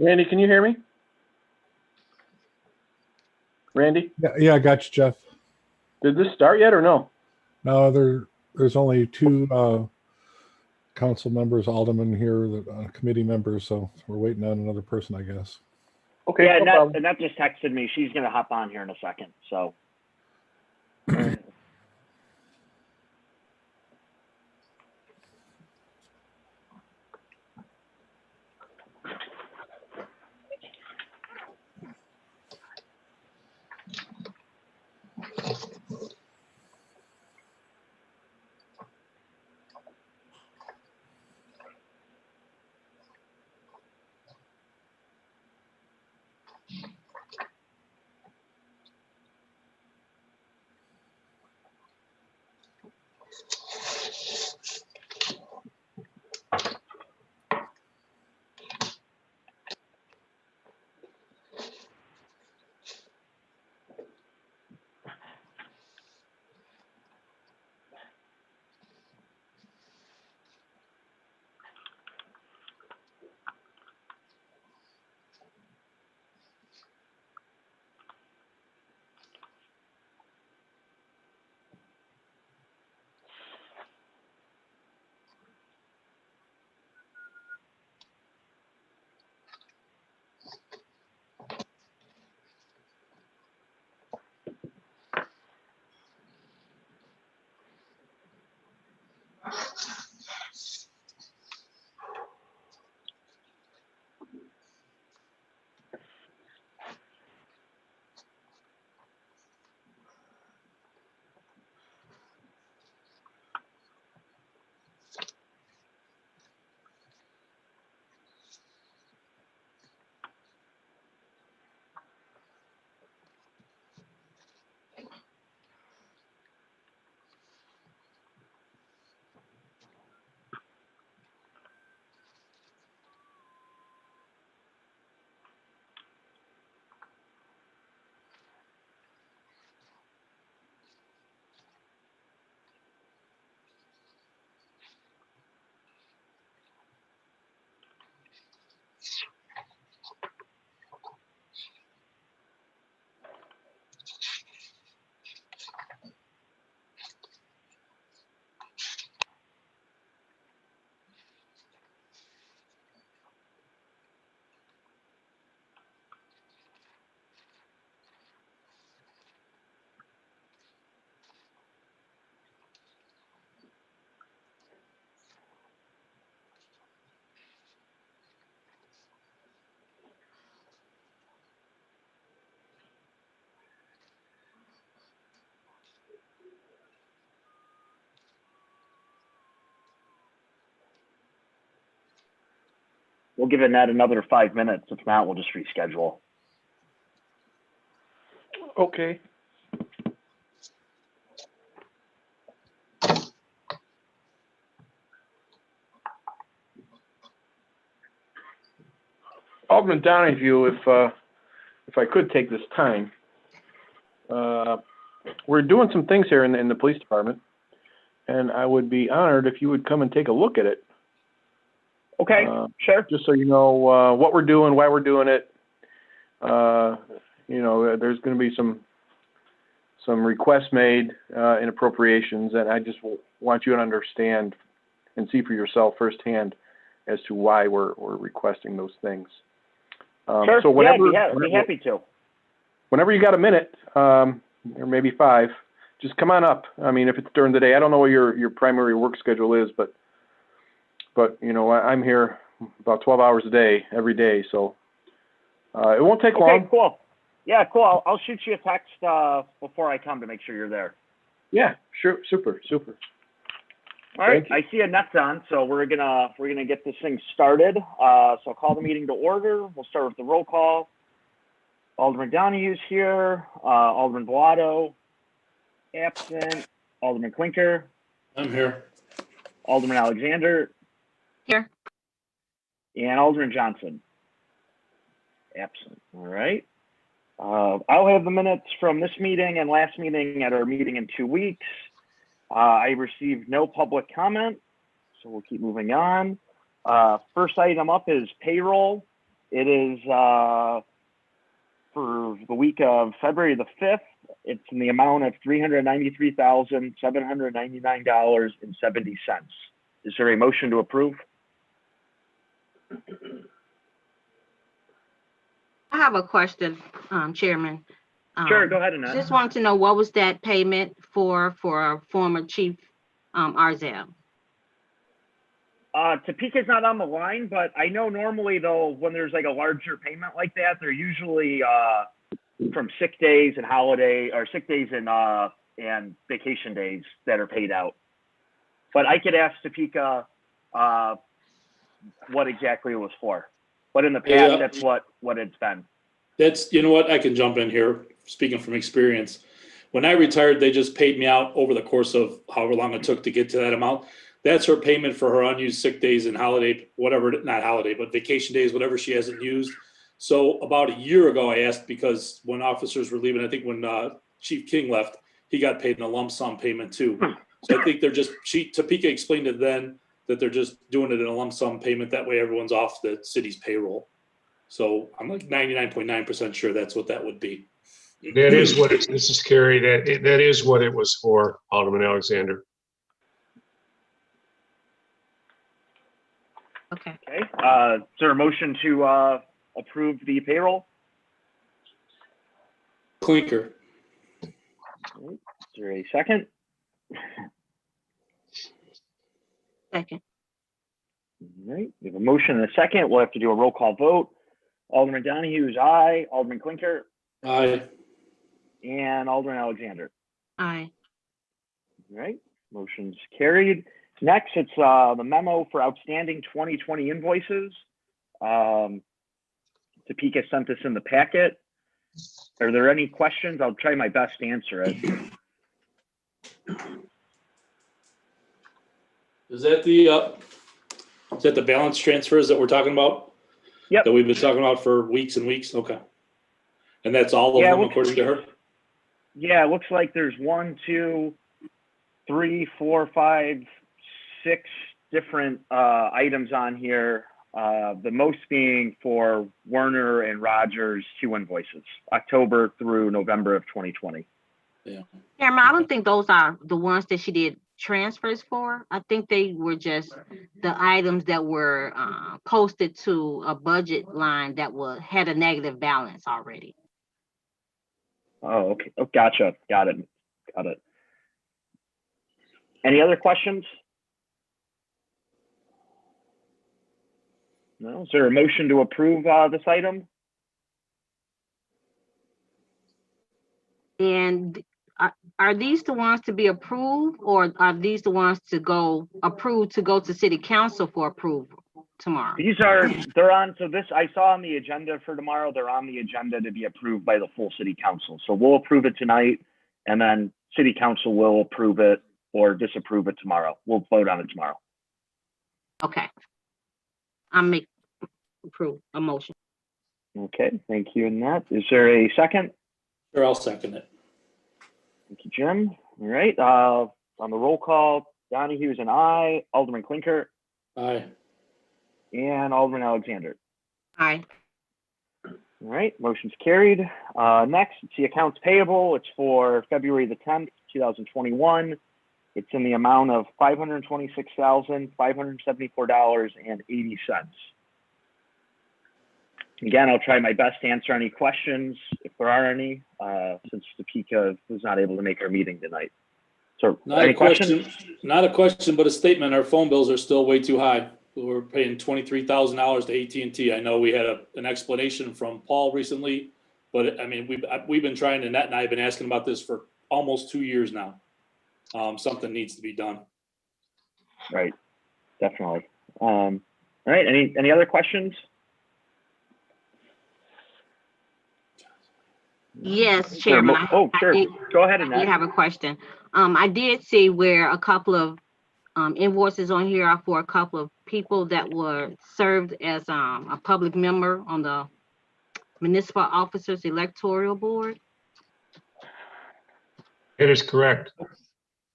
Randy, can you hear me? Randy? Yeah, I got you, Jeff. Did this start yet or no? No, there's only two council members, aldermen here, the committee members, so we're waiting on another person, I guess. Okay, Yeah, no problem. Annette just texted me. She's going to hop on here in a second. So. We'll give Annette another 5 minutes. If not, we'll just reschedule. Okay. Alderman Donahue, if I could take this time, we're doing some things here in the police department, and I would be honored if you would come and take a look at it. Okay, sure. Just so you know what we're doing, why we're doing it. You know, there's going to be some requests made in appropriations, and I just want you to understand and see for yourself firsthand as to why we're requesting those things. Sure. So whenever, yeah, I'd be happy to. Whenever you got a minute, or maybe 5, just come on up. I mean, if it's during the day, I don't know what your primary work schedule is, but you know, I'm here about 12 hours a day, every day, so it won't take long. Okay, cool. Yeah, cool. I'll shoot you a text before I come to make sure you're there. Yeah, sure, super. All right, I see Annette's on, so we're gonna get this thing started. So I'll call the meeting to order. We'll start with the roll call. Alderman Donahue's here. Alderman Bilotto, absent. Alderman Klinker. I'm here. Alderman Alexander. Here. And Alderman Johnson. Absent. All right. I'll have the minutes from this meeting and last meeting at our meeting in 2 weeks. I received no public comment, so we'll keep moving on. First item up is payroll. It is for the week of February the 5th. It's in the amount of $393,799.70. Is there a motion to approve? I have a question, Chairman. Sure, go ahead, Annette. Just wanted to know, what was that payment for former Chief Arzell? Topeka's not on the line, but I know normally though, when there's like a larger payment like that, they're usually from sick days and holiday, or sick days and vacation days that are paid out. But I could ask Topeka what exactly it was for. But in the past, that's what it's been. That's, you know what, I can jump in here, speaking from experience. When I retired, they just paid me out over the course of however long it took to get to that amount. That's her payment for her unused sick days and holiday, whatever, not holiday, but vacation days, whatever she hasn't used. So about a year ago, I asked, because when officers were leaving, I think when Chief King left, he got paid in a lump sum payment too. So I think they're just, Topeka explained it then that they're just doing it in a lump sum payment. That way everyone's off the city's payroll. So I'm like 99.9% sure that's what that would be. That is what it's, this is Carrie, that is what it was for, Alderman Alexander. Okay. Okay, is there a motion to approve the payroll? Klinker. Is there a second? Second. All right, we have a motion and a second. We'll have to do a roll call vote. Alderman Donahue is aye. Alderman Klinker Aye. and Alderman Alexander. Aye. All right, motion's carried. Next, it's the memo for outstanding 2020 invoices. Topeka sent this in the packet. Are there any questions? I'll try my best to answer it. Is that the balance transfers that we're talking about? Yep. That we've been talking about for weeks and weeks? Okay. And that's all of them according to her? Yeah, it looks like there's 1, 2, 3, 4, 5, 6 different items on here. The most being for Werner and Rogers 2 invoices, October through November of 2020. Yeah. Chairman, I don't think those are the ones that she did transfers for. I think they were just the items that were posted to a budget line that had a negative balance already. Oh, okay. Oh, gotcha. Got it. Any other questions? No. Is there a motion to approve this item? And are these the ones to be approved, or are these the ones to go approved to go to city council for approval tomorrow? They're on, so this, I saw on the agenda for tomorrow, they're on the agenda to be approved by the full city council. So we'll approve it tonight, and then city council will approve it or disapprove it tomorrow. We'll vote on it tomorrow. Okay. I'll make approve a motion. Okay, thank you, Annette. Is there a second? Sure, I'll second it. Thank you, Jim. All right, on the roll call, Donahue is an aye, Alderman Klinker, Aye. and Alderman Alexander. Aye. All right, motion's carried. Next, it's the accounts payable. It's for February the 10th, 2021. It's in the amount of $526,574.80. Again, I'll try my best to answer any questions if there are any, since Topeka was not able to make our meeting tonight. So, any questions? Not a question, but a statement. Our phone bills are still way too high. We're paying $23,000 to AT&T. I know we had an explanation from Paul recently, but I mean, we've been trying, Annette and I have been asking about this for almost 2 years now. Something needs to be done. Right, definitely. All right, any other questions? Yes, Chairman. Oh, sure. Go ahead, Annette. I have a question. I did see where a couple of invoices on here are for a couple of people that were served as a public member on the Municipal Officers Electoral Board. That is correct.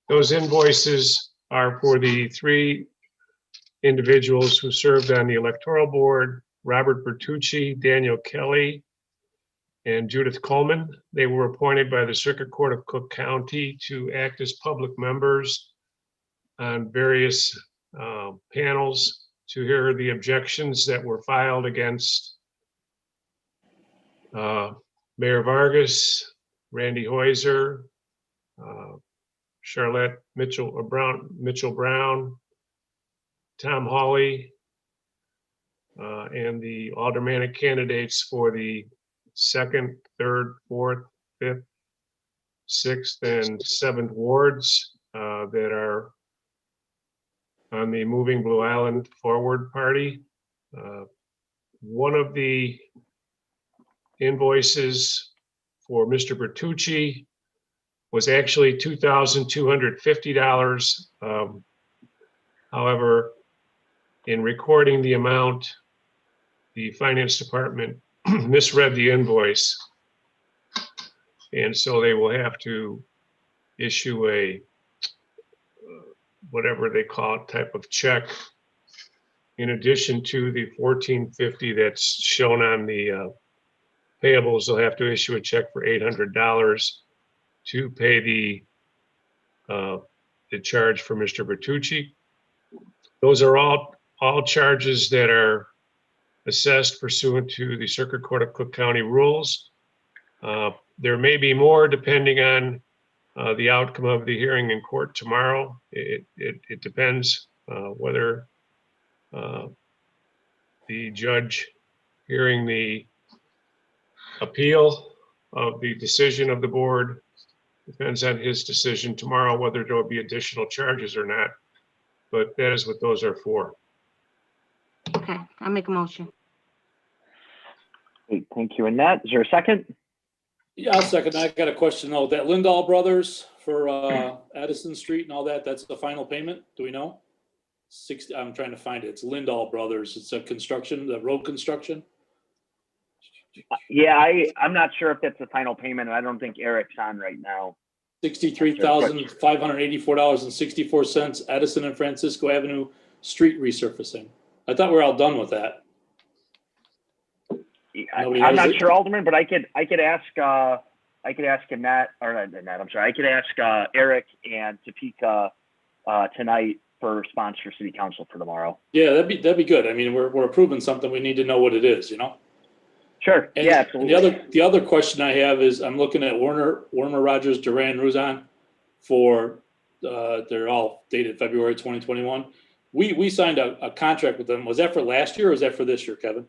Those invoices are for the 3 individuals who served on the electoral board, Robert Bertucci, Daniel Kelly, and Judith Coleman. They were appointed by the Circuit Court of Cook County to act as public members on various panels to hear the objections that were filed against Mayor Vargas, Randy Heuser, Charlotte Mitchell Brown, Tom Hawley, and the aldermanic candidates for the 2nd, 3rd, 4th, 5th, 6th, and 7th wards that are on the Moving Blue Island Forward Party. One of the invoices for Mr. Bertucci was actually $2,250. However, in recording the amount, the finance department misread the invoice. And so they will have to issue a, whatever they call it, type of check. In addition to the $1,450 that's shown on the payables, they'll have to issue a check for $800 to pay the charge for Mr. Bertucci. Those are all charges that are assessed pursuant to the Circuit Court of Cook County rules. There may be more depending on the outcome of the hearing in court tomorrow. It depends whether the judge hearing the appeal of the decision of the board, depends on his decision tomorrow whether there will be additional charges or not. But that is what those are for. Okay, I'll make a motion. Great, thank you, Annette. Is there a second? Yeah, I'll second. I got a question though. That Lindahl Brothers for Addison Street and all that, that's the final payment? Do we know? 60, I'm trying to find it. It's Lindahl Brothers. It's a construction, the road construction. Yeah, I'm not sure if that's the final payment. I don't think Eric's on right now. $63,584.64, Addison and Francisco Avenue Street resurfacing. I thought we were all done with that. I'm not sure, Alderman, but I could ask Annette, or not Annette, I'm sorry. I could ask Eric and Topeka tonight for a response for City Council for tomorrow. Yeah, that'd be good. I mean, we're approving something. We need to know what it is, you know? Sure. And, yeah, absolutely. And the other question I have is I'm looking at Warner Rogers, Duran, Ruzon for they're all dated February 2021. We signed a contract with them. Was that for last year or was that for this year, Kevin?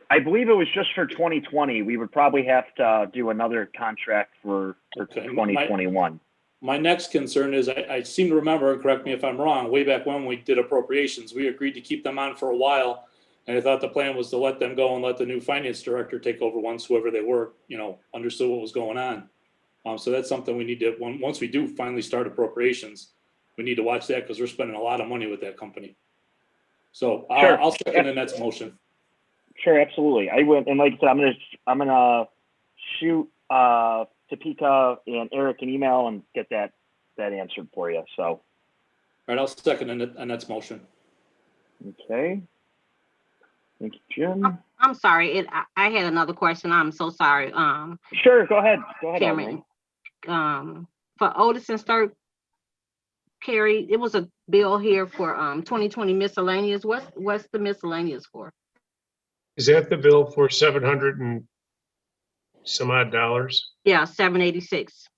I believe it was just for 2020. We would probably have to do another contract for 2021. My next concern is I seem to remember, correct me if I'm wrong, way back when we did appropriations, we agreed to keep them on for a while. And I thought the plan was to let them go and let the new finance director take over once whoever they were, understood what was going on. So that's something we need to, once we do finally start appropriations, we need to watch that because we're spending a lot of money with that company. So sure. I'll second Annette's motion. Sure, absolutely. I would, and like I said, I'm gonna shoot Topeka and Eric an email and get that answered for you. So. All right, I'll second Annette's motion. Okay. Thank you, Jim. I'm sorry. I had another question. I'm so sorry. Sure, go ahead. Chairman. For Otis and Stark, Carrie, it was a bill here for 2020 miscellaneous. What's the miscellaneous for? Is that the bill for 700 and some odd dollars? Yeah, 786.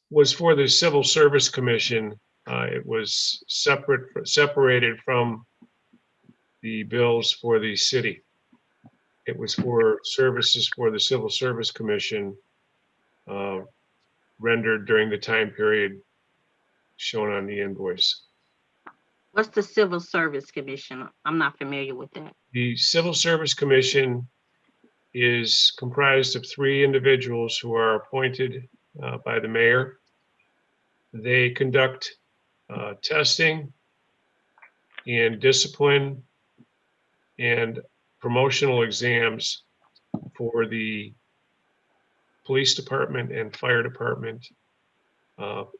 Was for the Civil Service Commission. It was separated from the bills for the city. It was for services for the Civil Service Commission rendered during the time period shown on the invoice. What's the Civil Service Commission? I'm not familiar with that. The Civil Service Commission is comprised of 3 individuals who are appointed by the mayor. They conduct testing and discipline and promotional exams for the police department and fire department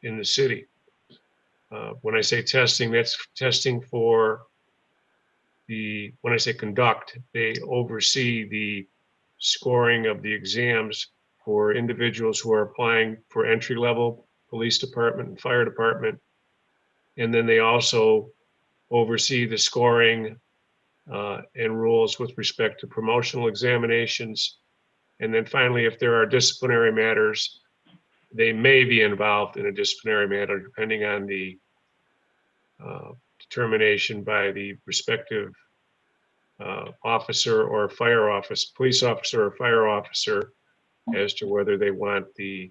in the city. When I say testing, that's testing for when I say conduct, they oversee the scoring of the exams for individuals who are applying for entry-level police department and fire department. And then they also oversee the scoring and rules with respect to promotional examinations. And then finally, if there are disciplinary matters, they may be involved in a disciplinary matter depending on the determination by the respective officer or fire office, police officer or fire officer, as to whether they want the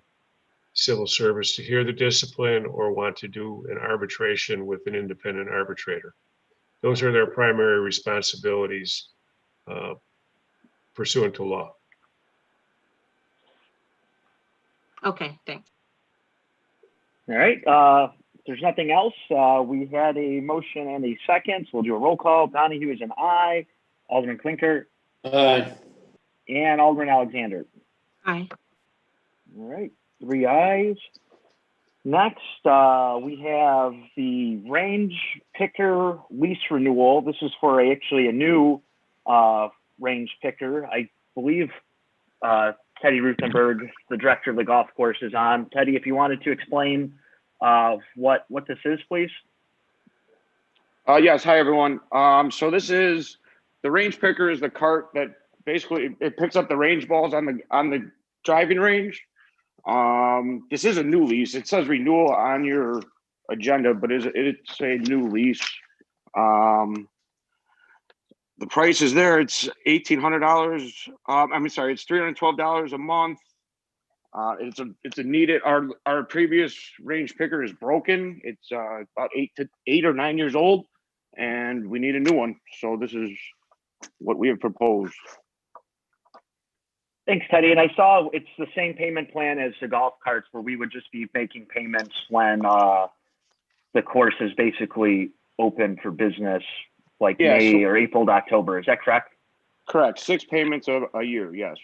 civil service to hear the discipline or want to do an arbitration with an independent arbitrator. Those are their primary responsibilities pursuant to law. Okay, thanks. All right, if there's nothing else, we had a motion and a second, so we'll do a roll call. Donahue is an aye, Alderman Klinker, Aye. and Alderman Alexander. Aye. All right, 3 ayes. Next, we have the range picker lease renewal. This is for actually a new range picker. I believe Teddy Ruthenberg, the director of the golf course, is on. Teddy, if you wanted to explain what this is, please. Yes, hi everyone. So this is the range picker is the cart that basically it picks up the range balls on the driving range. This is a new lease. It says renewal on your agenda, but it's a new lease. The price is there. It's $1,800. Sorry, it's $312 a month. It's a needed. Our previous range picker is broken. It's about 8 or 9 years old, and we need a new one. So this is what we have proposed. Thanks, Teddy. And I saw it's the same payment plan as the golf carts, where we would just be making payments when the course is basically open for business, like May or April to October. Is that correct? Correct. 6 payments a year. Yes.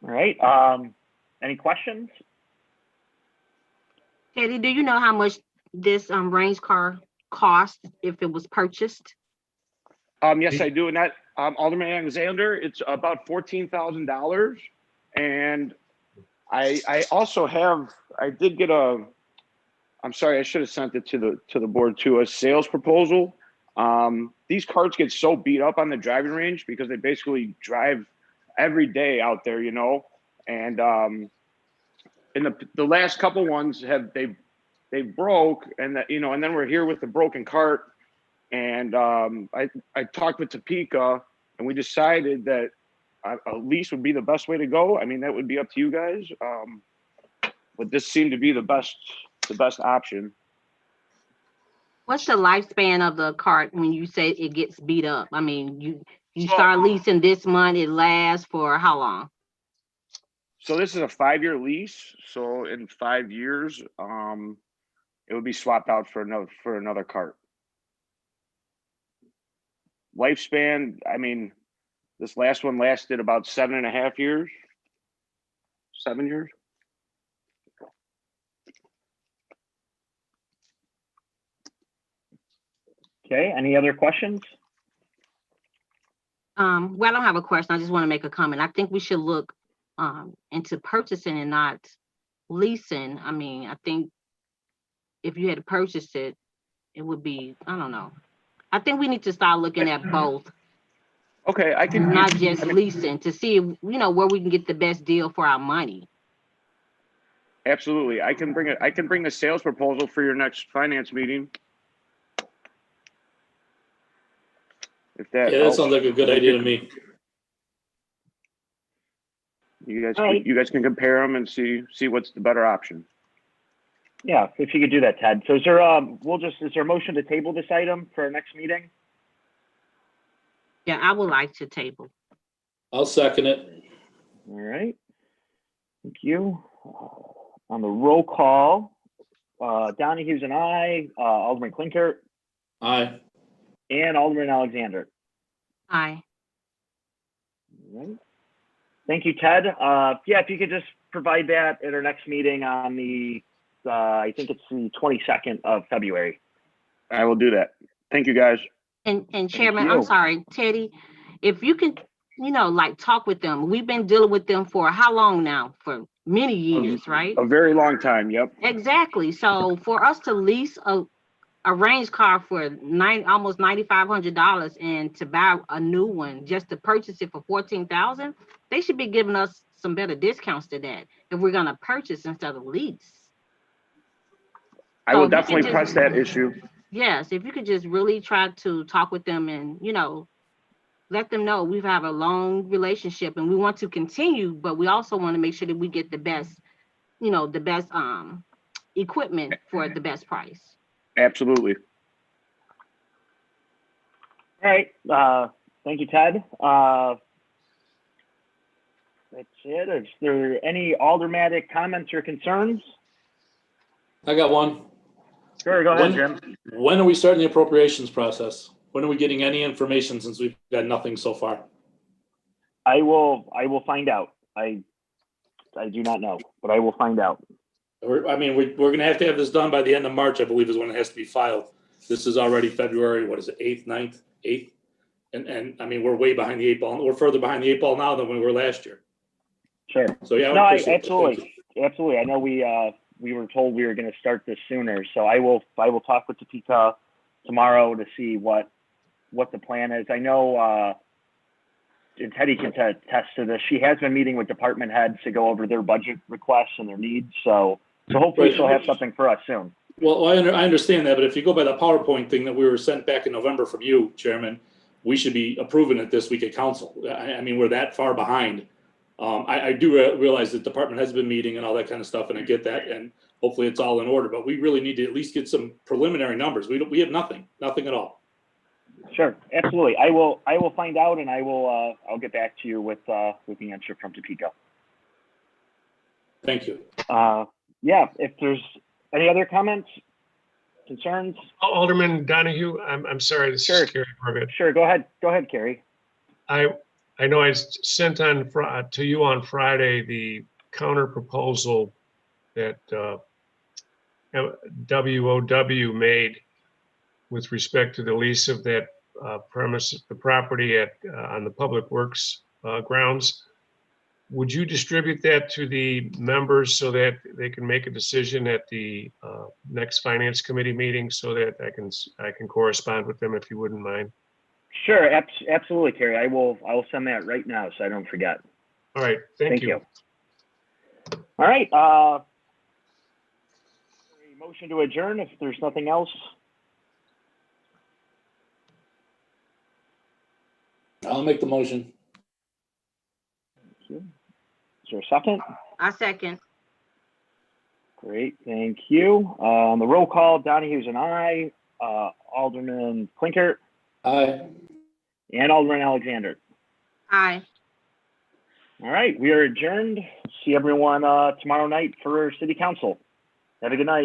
All right. Any questions? Teddy, do you know how much this range car cost if it was purchased? Yes, I do. And that Alderman Alexander, it's about $14,000. And I also have, I did get I'm sorry, I should have sent it to the board too, a sales proposal. These carts get so beat up on the driving range because they basically drive every day out there, you know. And in the last couple ones they broke, and that, you know, and then we're here with the broken cart. And I talked with Topeka, and we decided that a lease would be the best way to go. I mean, that would be up to you guys, but this seemed to be the best option. What's the lifespan of the cart when you say it gets beat up? I mean, you start leasing this month, it lasts for how long? So this is a 5-year lease. So in 5 years, it would be swapped out for another cart. Lifespan, I mean, this last one lasted about 7.5 years. 7 years. Okay, any other questions? Well, I don't have a question. I just want to make a comment. I think we should look into purchasing and not leasing. I mean, I think if you had to purchase it, it would be, I don't know. I think we need to start looking at both. Okay, I can not just leasing, to see, you know, where we can get the best deal for our money. Absolutely. I can bring the sales proposal for your next finance meeting. If that Yeah, that sounds like a good idea to me. You guys can compare them and see what's the better option. Yeah, if you could do that, Ted. So is there a motion to table this item for our next meeting? Yeah, I would like to table. I'll second it. All right. Thank you. On the roll call, Donahue's an aye, Alderman Klinker, Aye. and Alderman Alexander. Aye. All right. Thank you, Ted. Yeah, if you could just provide that at our next meeting on the, I think it's the 22nd of February. I will do that. Thank you, guys. And Chairman, you. I'm sorry, Teddy, if you can, you know, like talk with them. We've been dealing with them for how long now? For many years, right? A very long time. Yep. Exactly. So for us to lease a a range car for almost $9,500, and to buy a new one just to purchase it for $14,000, they should be giving us some better discounts to that if we're gonna purchase instead of lease. I So will if you could definitely just- press that issue. Yes, if you could just really try to talk with them and, let them know we have a long relationship and we want to continue, but we also want to make sure that we get the best, equipment for the best price. Absolutely. All right, thank you, Ted. That's it. Is there any aldermanic comments or concerns? I got one. Sure, go ahead, Jim. When are we starting the appropriations process? When are we getting any information, since we've got nothing so far? I will find out. I do not know, but I will find out. We're going to have this done by the end of March, I believe, is when it has to be filed. This is already February, what is it, 8th, 9th, 8th? And I mean, we're way behind the 8 ball. We're further behind the 8 ball now than we were last year. Sure. So yeah, No, absolutely. absolutely. I know we were told we were going to start this sooner, so I will talk with Topeka tomorrow to see what the plan is. I know, and Teddy can attest to this. She has been meeting with department heads to go over their budget requests and their needs. So hopefully she'll have something for us soon. Well, I understand that, but if you go by the PowerPoint thing that we were sent back in November from you, Chairman, we should be approving it this week at council. I mean, we're that far behind. I do realize that department has been meeting and all that kind of stuff, and I get that, and hopefully it's all in order. But we really need to at least get some preliminary numbers. We have nothing at all. Sure, absolutely. I will find out, and I'll get back to you with the answer from Topeka. Thank you. Yeah, if there's any other comments, concerns? Alderman Donahue, I'm sorry, this Sure. is Kerry Corbett. Sure, go ahead, Kerry. I know I sent to you on Friday the counter proposal that WOW made with respect to the lease of that premise, the property on the Public Works grounds. Would you distribute that to the members so that they can make a decision at the next Finance Committee meeting, so that I can correspond with them, if you wouldn't mind? Sure, absolutely, Kerry. I will send that right now so I don't forget. All right, thank you. All right. A motion to adjourn if there's nothing else. I'll make the motion. Thank you. Is there a second? I second. Great, thank you. On the roll call, Donahue's an aye. Alderman Klinker. Aye. And Alderman Alexander. Aye. All right, we are adjourned. See everyone tomorrow night for City Council. Have a good night.